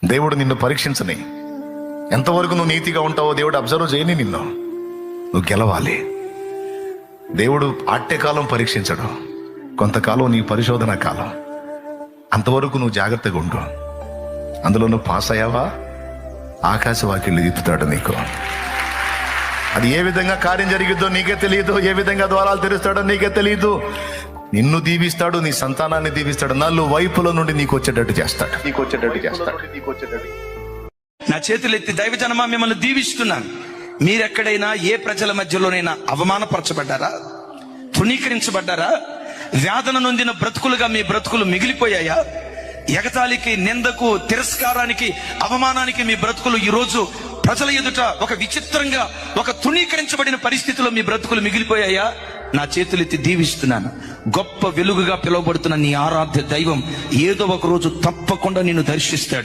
దేవుడు నిన్ను పరీక్షించని, ఎంతవరకు నువ్వు నీతిగా ఉంటావో దేవుడు అబ్జర్వ్ చేయని. నువ్వు గెలవాలి. దేవుడు ఆట్యకాలం పరీక్షించడు, కొంతకాలం నీ పరిశోధన కాలం. అంతవరకు నువ్వు జాగ్రత్తగా ఉండు. అందులో నువ్వు పాస్ అయ్యావా, ఆకాశవాక్యులు ఎత్తుతాడు నీకు. అది ఏ విధంగా కార్యం జరిగిద్దో నీకే తెలియదు, ఏ విధంగా ద్వారాలు తెరుస్తాడో నీకే తెలియదు. నిన్ను దీవిస్తాడు, నీ సంతానాన్ని దీవిస్తాడు, నలువైపుల నుండి నీకు వచ్చేటట్టు చేస్తాడు. నా చేతులు ఎత్తి దైవజనమా మిమ్మల్ని దీవిస్తున్నాను. మీరెక్కడైనా ఏ ప్రజల మధ్యలోనైనా అవమానపరచబడ్డారా, తృణీకరించబడ్డారా? వేదన నొందిన బ్రతుకులుగా మీ బ్రతుకులు మిగిలిపోయాయా? ఎగతాళికి, నిందకు, తిరస్కారానికి, అవమానానికి మీ బ్రతుకులు ఈరోజు ప్రజల ఎదుట ఒక విచిత్రంగా, ఒక తృణీకరించబడిన పరిస్థితిలో మీ బ్రతుకులు మిగిలిపోయాయా? నా చేతులెత్తి దీవిస్తున్నాను. గొప్ప వెలుగుగా పిలువబడుతున్న నీ ఆరాధ్య దైవం ఏదో ఒక రోజు తప్పకుండా నిన్ను దర్శిస్తాడు.